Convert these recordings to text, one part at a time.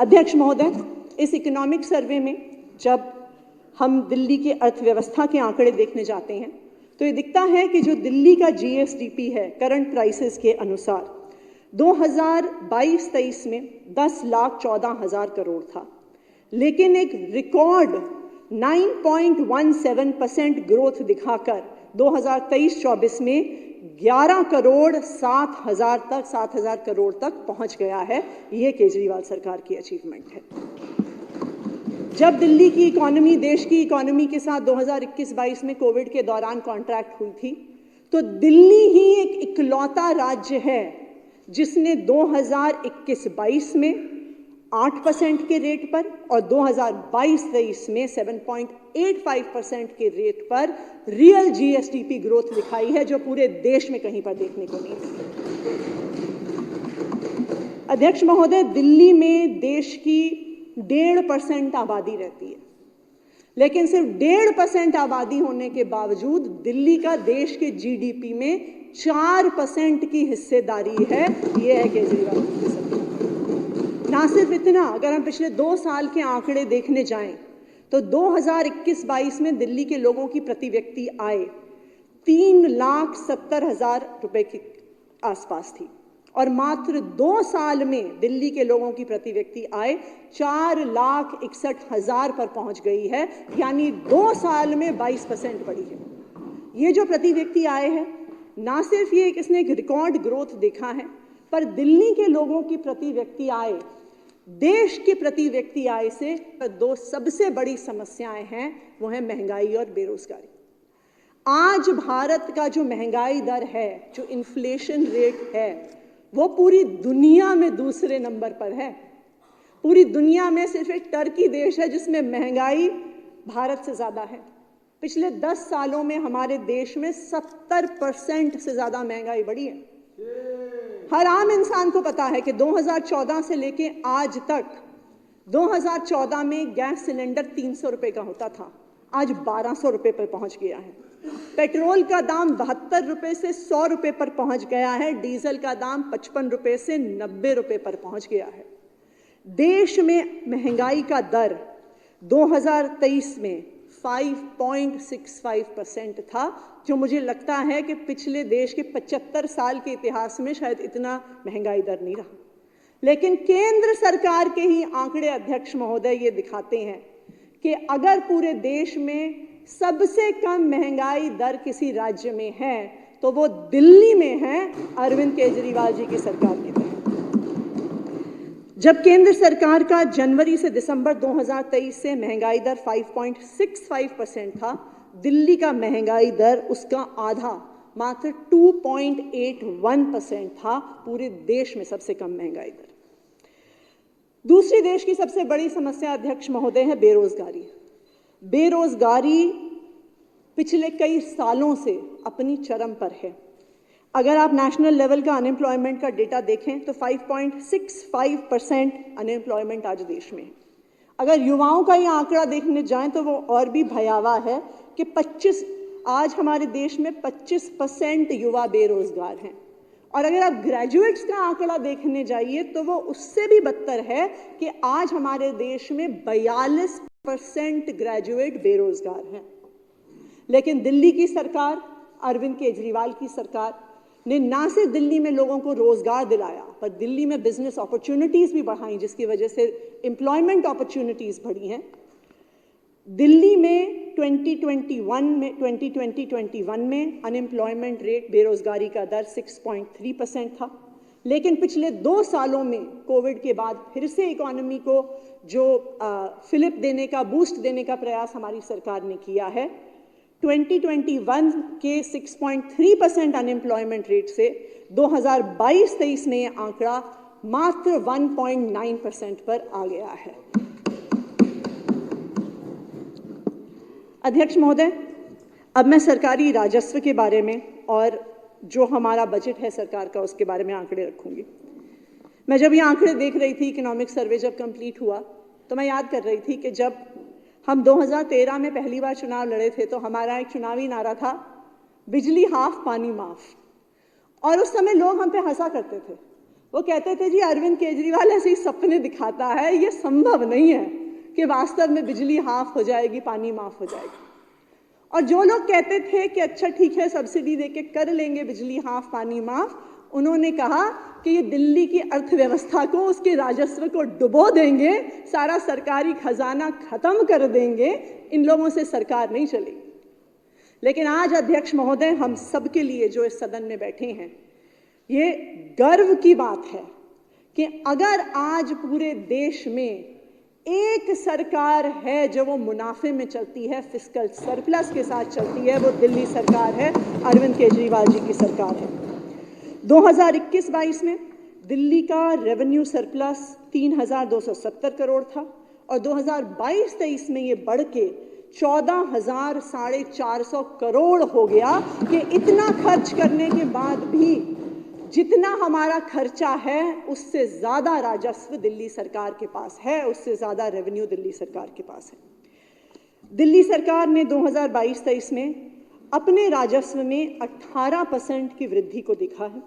अध्यक्ष महोदय, इस इकोनॉमिक सर्वे में जब हम दिल्ली की अर्थव्यवस्था के आंकड़े देखने जाते हैं तो ये दिखता है कि जो दिल्ली का जीएसडीपी है करंट प्राइसेस के अनुसार 2022-23 में 10,14,000 करोड़ था, लेकिन एक रिकॉर्ड 9.17% ग्रोथ दिखाकर 2023-24 में 11,07,000 करोड़ तक पहुंच गया है। ये केजरीवाल सरकार की अचीवमेंट है। जब दिल्ली की इकोनॉमी देश की इकोनॉमी के साथ 2021-22 में कोविड के दौरान कॉन्ट्रैक्ट हुई थी, तो दिल्ली ही एक इकलौता राज्य है जिसने 2021-22 में 8% के रेट पर और 2022-23 में 7.85% के रेट पर रियल जीएसडीपी ग्रोथ दिखाई है, जो पूरे देश में कहीं पर देखने को नहीं मिली। अध्यक्ष महोदय, दिल्ली में देश की 1.5% आबादी रहती है, लेकिन सिर्फ 1.5% आबादी होने के बावजूद दिल्ली का देश के जीडीपी में 4% की हिस्सेदारी है। ये है केजरीवाल की सरकार। ना सिर्फ इतना, अगर हम पिछले 2 साल के आंकड़े देखने जाएं तो 2021-22 में दिल्ली के लोगों की प्रति व्यक्ति आय 3,70,000 रुपए के आसपास थी और मात्र 2 साल में दिल्ली के लोगों की प्रति व्यक्ति आय 4,61,000 पर पहुंच गई है, यानी 2 साल में 22% बढ़ी है। ये जो प्रति व्यक्ति आय है, ना सिर्फ ये इसने एक रिकॉर्ड ग्रोथ देखा है, पर दिल्ली के लोगों की प्रति व्यक्ति आय देश की प्रति व्यक्ति आय से 2 सबसे बड़ी समस्याएं हैं, वो है महंगाई और बेरोजगारी। आज भारत का जो महंगाई दर है, जो इन्फ्लेशन रेट है, वो पूरी दुनिया में दूसरे नंबर पर है। पूरी दुनिया में सिर्फ एक टर्की देश है जिसमें महंगाई भारत से ज्यादा है। पिछले 10 सालों में हमारे देश में 70% से ज्यादा महंगाई बढ़ी है। हर आम इंसान को पता है कि 2014 से लेके आज तक, 2014 में गैस सिलेंडर 300 रुपए का होता था, आज 1200 रुपए पर पहुंच गया है। पेट्रोल का दाम 72 रुपए से 100 रुपए पर पहुंच गया है। डीजल का दाम 55 रुपए से 90 रुपए पर पहुंच गया है। देश में महंगाई का दर 2023 में 5.65% था, जो मुझे लगता है कि पिछले देश के 75 साल के इतिहास में शायद इतना महंगाई दर नहीं रहा। लेकिन केंद्र सरकार के ही आंकड़े, अध्यक्ष महोदय, ये दिखाते हैं कि अगर पूरे देश में सबसे कम महंगाई दर किसी राज्य में है तो वो दिल्ली में है, अरविंद केजरीवाल जी की सरकार के तहत। जब केंद्र सरकार का जनवरी से दिसंबर 2023 से महंगाई दर 5.65% था, दिल्ली का महंगाई दर उसका आधा, मात्र 2.81% था। पूरे देश में सबसे कम महंगाई दर। दूसरी देश की सबसे बड़ी समस्या, अध्यक्ष महोदय, है बेरोजगारी। बेरोजगारी पिछले कई सालों से अपनी चरम पर है। अगर आप नेशनल लेवल का अनएम्प्लॉयमेंट का डेटा देखें तो 5.65% अनएम्प्लॉयमेंट आज देश में है। अगर युवाओं का ये आंकड़ा देखने जाएं तो वो और भी भयावह है कि आज हमारे देश में 25% युवा बेरोजगार हैं। और अगर आप ग्रेजुएट्स का आंकड़ा देखने जाइए तो वो उससे भी बदतर है कि आज हमारे देश में 42% ग्रेजुएट बेरोजगार हैं। लेकिन दिल्ली की सरकार, अरविंद केजरीवाल की सरकार ने ना सिर्फ दिल्ली में लोगों को रोजगार दिलाया, पर दिल्ली में बिजनेस अपॉर्चुनिटीज भी बढ़ाई, जिसकी वजह से एम्प्लॉयमेंट अपॉर्चुनिटीज बढ़ी हैं। दिल्ली में 2020-21 में अनएम्प्लॉयमेंट रेट, बेरोजगारी का दर 6.3% था, लेकिन पिछले 2 सालों में कोविड के बाद फिर से इकोनॉमी को जो फिलिप देने का, बूस्ट देने का प्रयास हमारी सरकार ने किया है। 2021 के 6.3% अनएम्प्लॉयमेंट रेट से 2022-23 में यह आंकड़ा मात्र 1.9% पर आ गया है। अध्यक्ष महोदय, अब मैं सरकारी राजस्व के बारे में और जो हमारा बजट है सरकार का, उसके बारे में आंकड़े रखूंगी। मैं जब ये आंकड़े देख रही थी, इकोनॉमिक सर्वे जब कंप्लीट हुआ, तो मैं याद कर रही थी कि जब हम 2013 में पहली बार चुनाव लड़े थे तो हमारा एक चुनावी नारा था, बिजली हाफ पानी माफ। और उस समय लोग हम पे हंसा करते थे। वो कहते थे जी अरविंद केजरीवाल ऐसे ही सपने दिखाता है, ये संभव नहीं है कि वास्तव में बिजली हाफ हो जाएगी, पानी माफ हो जाएगी। और जो लोग कहते थे कि अच्छा ठीक है सब्सिडी देके कर लेंगे बिजली हाफ पानी माफ, उन्होंने कहा कि ये दिल्ली की अर्थव्यवस्था को, उसके राजस्व को डुबो देंगे, सारा सरकारी खजाना खत्म कर देंगे, इन लोगों से सरकार नहीं चलेगी। लेकिन आज अध्यक्ष महोदय, हम सबके लिए जो इस सदन में बैठे हैं, ये गर्व की बात है कि अगर आज पूरे देश में एक सरकार है जो वो मुनाफे में चलती है, फिस्कल सरप्लस के साथ चलती है, वो दिल्ली सरकार है, अरविंद केजरीवाल जी की सरकार है। 2021-22 में दिल्ली का रेवेन्यू सरप्लस 3,270 करोड़ था और 2022-23 में ये बढ़ के 14,450 करोड़ हो गया कि इतना खर्च करने के बाद भी जितना हमारा खर्चा है उससे ज्यादा राजस्व दिल्ली सरकार के पास है, उससे ज्यादा रेवेन्यू दिल्ली सरकार के पास है। दिल्ली सरकार ने 2022-23 में अपने राजस्व में 18% की वृद्धि को देखा है।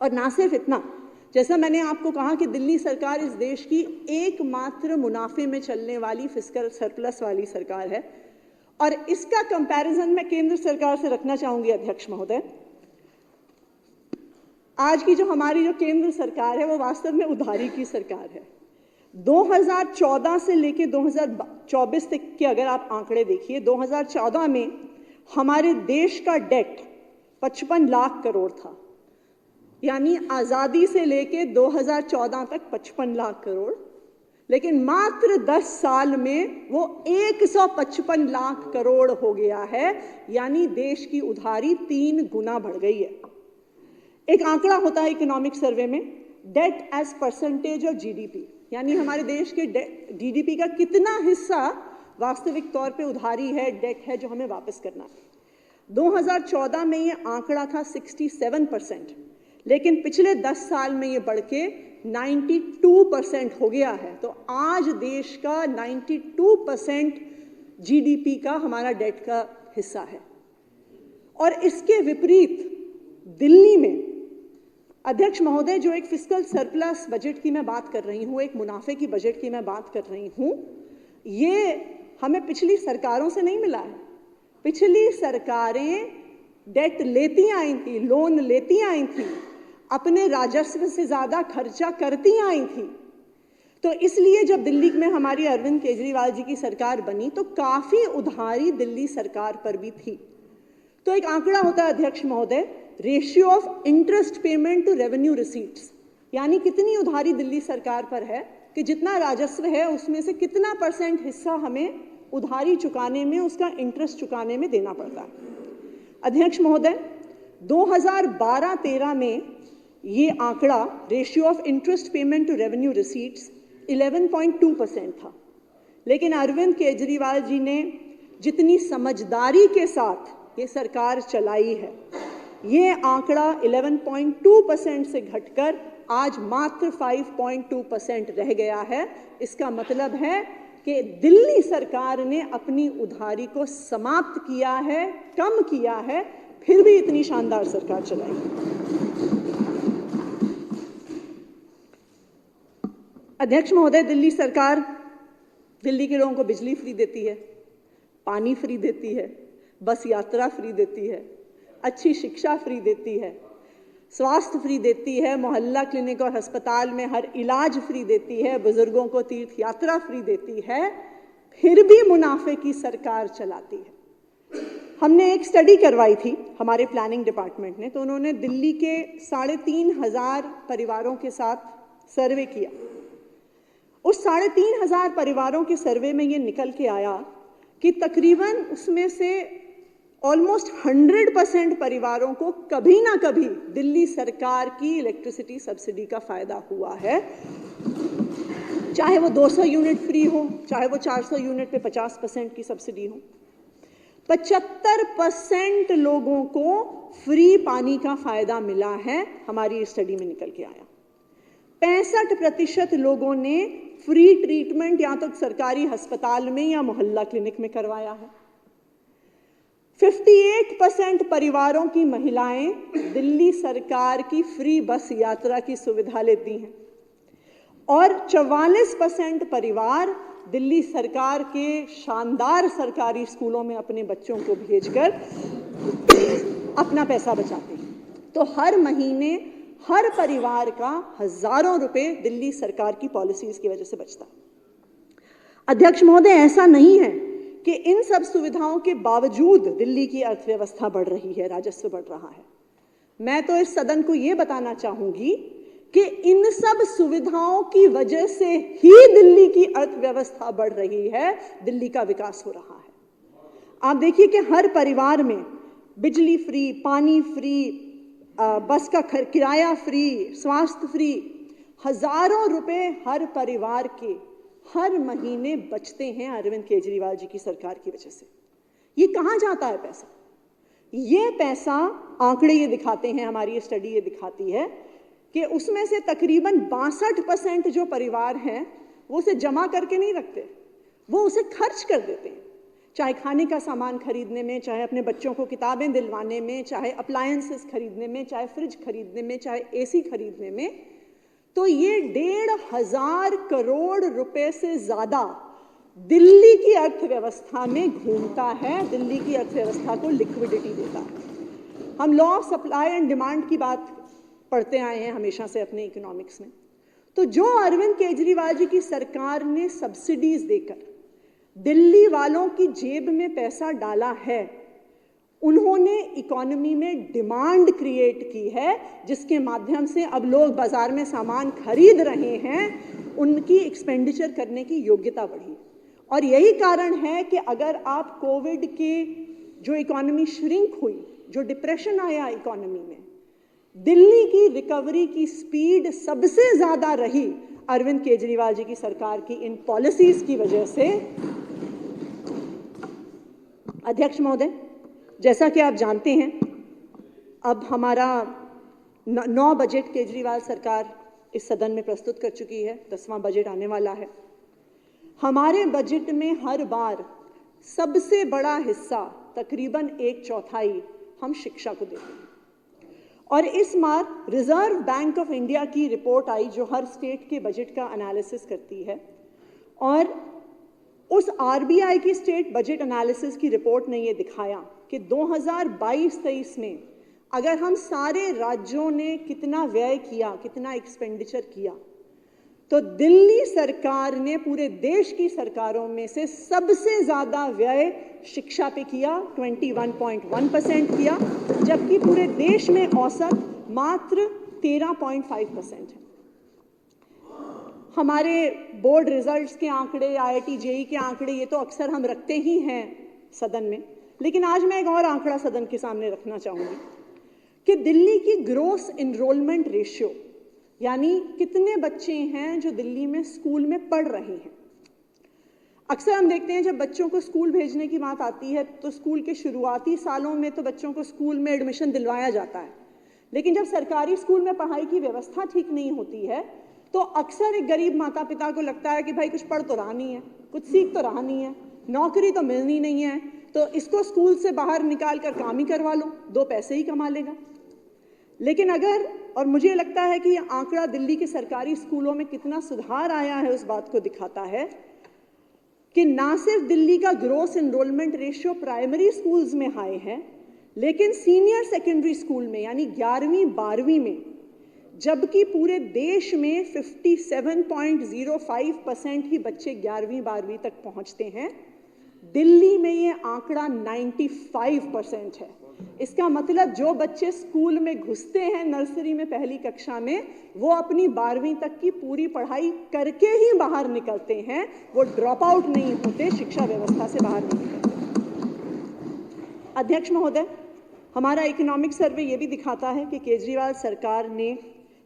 और ना सिर्फ इतना, जैसा मैंने आपको कहा कि दिल्ली सरकार इस देश की एकमात्र मुनाफे में चलने वाली फिस्कल सरप्लस वाली सरकार है, और इसका कंपैरिजन मैं केंद्र सरकार से रखना चाहूंगी अध्यक्ष महोदय। आज की जो हमारी जो केंद्र सरकार है वो वास्तव में उधारी की सरकार है। 2014 से लेके 2024 तक के अगर आप आंकड़े देखिए, 2014 में हमारे देश का डेट 55 लाख करोड़ था, यानी आजादी से लेके 2014 तक 55 लाख करोड़, लेकिन मात्र 10 साल में वो 155 लाख करोड़ हो गया है, यानी देश की उधारी 3 गुना बढ़ गई है। एक आंकड़ा होता है इकोनॉमिक सर्वे में, debt as percentage of GDP, यानी हमारे देश के जीडीपी का कितना हिस्सा वास्तविक तौर पे उधारी है, डेट है जो हमें वापस करना है। 2014 में ये आंकड़ा था 67%, लेकिन पिछले 10 साल में ये बढ़ के 92% हो गया है। तो आज देश का 92% जीडीपी का हमारा डेट का हिस्सा है। और इसके विपरीत दिल्ली में अध्यक्ष महोदय, जो एक फिस्कल सरप्लस बजट की मैं बात कर रही हूँ, एक मुनाफे की बजट की मैं बात कर रही हूँ, ये हमें पिछली सरकारों से नहीं मिला है। पिछली सरकारें डेट लेती आई थी, लोन लेती आई थी, अपने राजस्व से ज्यादा खर्चा करती आई थी। तो इसलिए जब दिल्ली में हमारी अरविंद केजरीवाल जी की सरकार बनी तो काफी उधारी दिल्ली सरकार पर भी थी। तो एक आंकड़ा होता है अध्यक्ष महोदय, ratio of interest payment to revenue receipts, यानी कितनी उधारी दिल्ली सरकार पर है कि जितना राजस्व है उसमें से कितना % हिस्सा हमें उधारी चुकाने में, उसका इंटरेस्ट चुकाने में देना पड़ता है। अध्यक्ष महोदय, 2012-13 में ये आंकड़ा ratio of interest payment to revenue receipts 11.2% था, लेकिन अरविंद केजरीवाल जी ने जितनी समझदारी के साथ ये सरकार चलाई है, ये आंकड़ा 11.2% से घटकर आज मात्र 5.2% रह गया है। इसका मतलब है कि दिल्ली सरकार ने अपनी उधारी को समाप्त किया है, कम किया है, फिर भी इतनी शानदार सरकार चलाई। अध्यक्ष महोदय, दिल्ली सरकार दिल्ली के लोगों को बिजली फ्री देती है, पानी फ्री देती है, बस यात्रा फ्री देती है, अच्छी शिक्षा फ्री देती है, स्वास्थ्य फ्री देती है, मोहल्ला क्लिनिक और अस्पताल में हर इलाज फ्री देती है, बुजुर्गों को तीर्थ यात्रा फ्री देती है, फिर भी मुनाफे की सरकार चलाती है। हमने एक स्टडी करवाई थी हमारे प्लानिंग डिपार्टमेंट ने, तो उन्होंने दिल्ली के 3,500 परिवारों के साथ सर्वे किया। उस 3,500 परिवारों के सर्वे में ये निकल के आया कि तकरीबन उसमें से ऑलमोस्ट 100% परिवारों को कभी ना कभी दिल्ली सरकार की इलेक्ट्रिसिटी सब्सिडी का फायदा हुआ है, चाहे वो 200 यूनिट फ्री हो, चाहे वो 400 यूनिट पे 50% की सब्सिडी हो। 75% लोगों को फ्री पानी का फायदा मिला है, हमारी स्टडी में निकल के आया। 65% लोगों ने फ्री ट्रीटमेंट या तो सरकारी अस्पताल में या मोहल्ला क्लिनिक में करवाया है। 58% परिवारों की महिलाएं दिल्ली सरकार की फ्री बस यात्रा की सुविधा लेती हैं और 44% परिवार दिल्ली सरकार के शानदार सरकारी स्कूलों में अपने बच्चों को भेजकर अपना पैसा बचाते हैं। तो हर महीने हर परिवार का हजारों रुपए दिल्ली सरकार की पॉलिसीज की वजह से बचता है। अध्यक्ष महोदय, ऐसा नहीं है कि इन सब सुविधाओं के बावजूद दिल्ली की अर्थव्यवस्था बढ़ रही है, राजस्व बढ़ रहा है। मैं तो इस सदन को यह बताना चाहूंगी कि इन सब सुविधाओं की वजह से ही दिल्ली की अर्थव्यवस्था बढ़ रही है, दिल्ली का विकास हो रहा है। आप देखिए कि हर परिवार में बिजली फ्री, पानी फ्री, बस का किराया फ्री, स्वास्थ्य फ्री, हजारों रुपए हर परिवार के हर महीने बचते हैं अरविंद केजरीवाल जी की सरकार की वजह से। ये कहां जाता है पैसा? ये पैसा, आंकड़े ये दिखाते हैं, हमारी स्टडी ये दिखाती है कि उसमें से तकरीबन 62% जो परिवार हैं वो उसे जमा करके नहीं रखते, वो उसे खर्च कर देते हैं, चाहे खाने का सामान खरीदने में, चाहे अपने बच्चों को किताबें दिलवाने में, चाहे अप्लायंसेस खरीदने में, चाहे फ्रिज खरीदने में, चाहे एसी खरीदने में। तो ये 1,500 करोड़ रुपए से ज्यादा दिल्ली की अर्थव्यवस्था में घूमता है, दिल्ली की अर्थव्यवस्था को लिक्विडिटी देता है। हम law of supply and demand की बात पढ़ते आए हैं हमेशा से अपने इकोनॉमिक्स में। तो जो अरविंद केजरीवाल जी की सरकार ने सब्सिडीज देकर दिल्ली वालों की जेब में पैसा डाला है, उन्होंने इकोनॉमी में डिमांड क्रिएट की है, जिसके माध्यम से अब लोग बाजार में सामान खरीद रहे हैं, उनकी एक्सपेंडिचर करने की योग्यता बढ़ी। और यही कारण है कि अगर आप कोविड के जो इकोनॉमी श्रिंक हुई, जो डिप्रेशन आया इकोनॉमी में, दिल्ली की रिकवरी की स्पीड सबसे ज्यादा रही अरविंद केजरीवाल जी की सरकार की इन पॉलिसीज की वजह से। अध्यक्ष महोदय, जैसा कि आप जानते हैं, अब हमारा 9 बजट केजरीवाल सरकार इस सदन में प्रस्तुत कर चुकी है, 10वां बजट आने वाला है। हमारे बजट में हर बार सबसे बड़ा हिस्सा, तकरीबन 1/4 हम शिक्षा को देते हैं। और इस बार रिजर्व बैंक ऑफ इंडिया की रिपोर्ट आई जो हर स्टेट के बजट का एनालिसिस करती है, और उस आरबीआई की स्टेट बजट एनालिसिस की रिपोर्ट ने यह दिखाया कि 2022-23 में अगर हम सारे राज्यों ने कितना व्यय किया, कितना एक्सपेंडिचर किया, तो दिल्ली सरकार ने पूरे देश की सरकारों में से सबसे ज्यादा व्यय शिक्षा पे किया, 21.1% किया, जबकि पूरे देश में औसत मात्र 13.5% है। हमारे बोर्ड रिजल्ट्स के आंकड़े, आईआईटी जेईई के आंकड़े, ये तो अक्सर हम रखते ही हैं सदन में, लेकिन आज मैं एक और आंकड़ा सदन के सामने रखना चाहूंगी कि दिल्ली की ग्रोस एनरोलमेंट रेशियो, यानी कितने बच्चे हैं जो दिल्ली में स्कूल में पढ़ रहे हैं। अक्सर हम देखते हैं जब बच्चों को स्कूल भेजने की बात आती है तो स्कूल के शुरुआती सालों में तो बच्चों को स्कूल में एडमिशन दिलवाया जाता है, लेकिन जब सरकारी स्कूल में पढ़ाई की व्यवस्था ठीक नहीं होती है तो अक्सर एक गरीब माता पिता को लगता है कि भाई कुछ पढ़ तो रहा नहीं है, कुछ सीख तो रहा नहीं है, नौकरी तो मिलनी नहीं है, तो इसको स्कूल से बाहर निकाल कर काम ही करवा लो, 2 पैसे ही कमा लेगा। लेकिन अगर, और मुझे लगता है कि यह आंकड़ा दिल्ली के सरकारी स्कूलों में कितना सुधार आया है उस बात को दिखाता है कि ना सिर्फ दिल्ली का gross enrolment ratio primary schools में हाई है, लेकिन सीनियर सेकेंडरी स्कूल में यानी 11वीं 12वीं में, जबकि पूरे देश में 57.05% ही बच्चे 11वीं 12वीं तक पहुंचते हैं, दिल्ली में ये आंकड़ा 95% है। इसका मतलब जो बच्चे स्कूल में घुसते हैं नर्सरी में पहली कक्षा में, वो अपनी 12वीं तक की पूरी पढ़ाई करके ही बाहर निकलते हैं, वो ड्रॉप आउट नहीं होते, शिक्षा व्यवस्था से बाहर नहीं निकलते। अध्यक्ष महोदय, हमारा इकोनॉमिक सर्वे ये भी दिखाता है कि केजरीवाल सरकार ने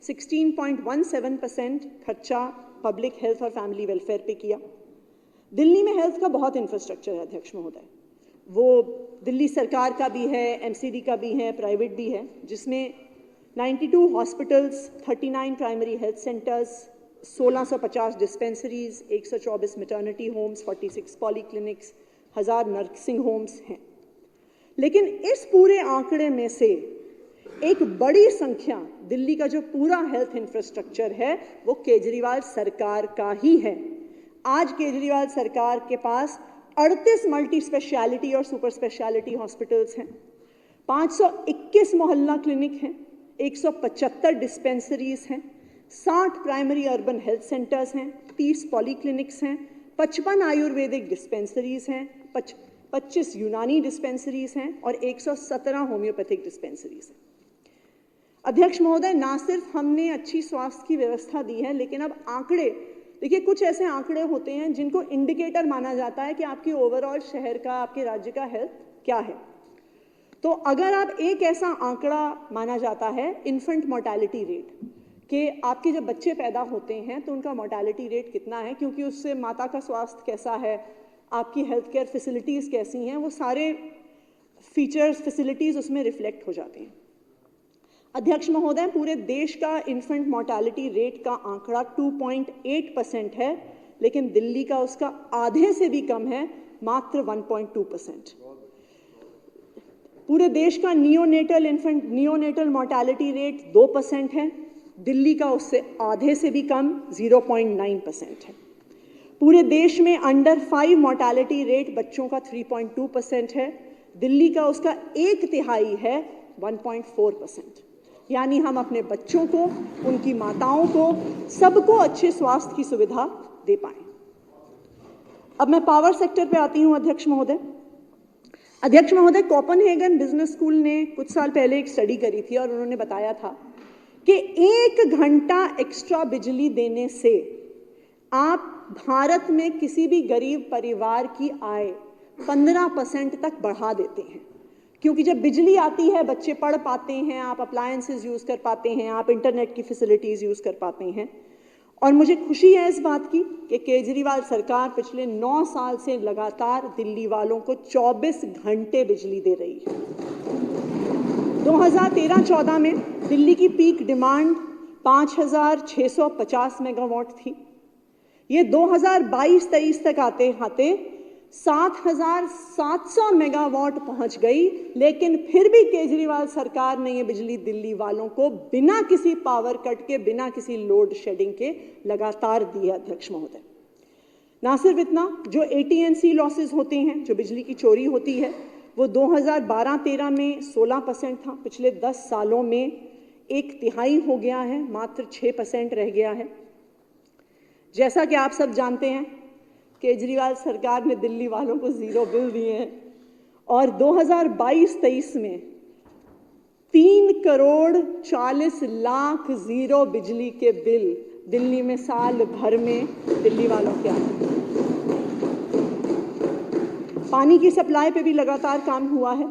16.17% खर्चा पब्लिक हेल्थ और फैमिली वेलफेयर पे किया। दिल्ली में हेल्थ का बहुत इंफ्रास्ट्रक्चर है अध्यक्ष महोदय, वो दिल्ली सरकार का भी है, एमसीडी का भी है, प्राइवेट भी है, जिसमें 92 hospitals, 39 primary health centres, 1650 dispensaries, 124 maternity homes, 46 polyclinics, 1000 nursing homes हैं। लेकिन इस पूरे आंकड़े में से एक बड़ी संख्या दिल्ली का जो पूरा हेल्थ इंफ्रास्ट्रक्चर है वो केजरीवाल सरकार का ही है। आज केजरीवाल सरकार के पास 38 मल्टी स्पेशलिटी और सुपर स्पेशलिटी हॉस्पिटल्स हैं, 521 मोहल्ला क्लिनिक हैं, 175 डिस्पेंसरीज हैं, 60 प्राइमरी अर्बन हेल्थ सेंटर्स हैं, 30 पॉलीक्लिनिक्स हैं, 55 आयुर्वेदिक डिस्पेंसरीज हैं, 25 यूनानी डिस्पेंसरीज हैं और 117 होम्योपैथिक डिस्पेंसरीज हैं। अध्यक्ष महोदय, ना सिर्फ हमने अच्छी स्वास्थ्य की व्यवस्था दी है, लेकिन अब आंकड़े देखिए, कुछ ऐसे आंकड़े होते हैं जिनको इंडिकेटर माना जाता है कि आपकी ओवरऑल शहर का, आपके राज्य का हेल्थ क्या है। तो अगर आप एक ऐसा आंकड़ा माना जाता है इन्फेंट मोर्टेलिटी रेट, कि आपके जब बच्चे पैदा होते हैं तो उनका मोर्टेलिटी रेट कितना है, क्योंकि उससे माता का स्वास्थ्य कैसा है, आपकी हेल्थ केयर फैसिलिटीज़ कैसी हैं, वो सारे फीचर्स फैसिलिटीज़ उसमें रिफ्लेक्ट हो जाते हैं। अध्यक्ष महोदय, पूरे देश का इन्फेंट मोर्टेलिटी रेट का आंकड़ा 2.8% है, लेकिन दिल्ली का उसका आधे से भी कम है, मात्र 1.2%। पूरे देश का नियोनेटल मोर्टेलिटी रेट 2% है, दिल्ली का उससे आधे से भी कम 0.9% है। पूरे देश में अंडर 5 मोर्टेलिटी रेट बच्चों का 3.2% है, दिल्ली का उसका 1/3 है 1.4%। यानी हम अपने बच्चों को, उनकी माताओं को, सबको अच्छे स्वास्थ्य की सुविधा दे पाएं। अब मैं पावर सेक्टर पे आती हूं अध्यक्ष महोदय। अध्यक्ष महोदय, कोपेनहेगन बिजनेस स्कूल ने कुछ साल पहले एक स्टडी करी थी और उन्होंने बताया था कि 1 घंटा एक्स्ट्रा बिजली देने से आप भारत में किसी भी गरीब परिवार की आय 15% तक बढ़ा देते हैं, क्योंकि जब बिजली आती है बच्चे पढ़ पाते हैं, आप अप्लायंसेस यूज़ कर पाते हैं, आप इंटरनेट की फैसिलिटीज़ यूज़ कर पाते हैं। और मुझे खुशी है इस बात की कि केजरीवाल सरकार पिछले 9 साल से लगातार दिल्ली वालों को 24 घंटे बिजली दे रही है। 2013-14 में दिल्ली की पीक डिमांड 5,650 मेगावाट थी। ये 2022-23 तक आते आते 7,700 मेगावाट पहुंच गई, लेकिन फिर भी केजरीवाल सरकार ने ये बिजली दिल्ली वालों को बिना किसी पावर कट के, बिना किसी लोड शेडिंग के लगातार दी है। अध्यक्ष महोदय, ना सिर्फ इतना, जो AT&C लॉसेस होते हैं, जो बिजली की चोरी होती है, वो 2012-13 में 16% था, पिछले 10 सालों में 1/3 हो गया है, मात्र 6% रह गया है। जैसा कि आप सब जानते हैं, केजरीवाल सरकार ने दिल्ली वालों को 0 बिल दिए हैं और 2022-23 में 3,40,00,000 0 बिजली के बिल दिल्ली में साल भर में दिल्ली वालों के आए। पानी की सप्लाई पे भी लगातार काम हुआ है।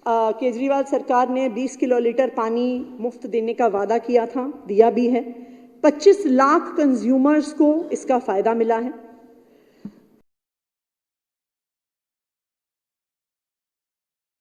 केजरीवाल सरकार ने 20 किलोलीटर पानी मुफ्त देने का वादा किया था, दिया भी है। 25 लाख कंज्यूमर्स को इसका फायदा मिला है।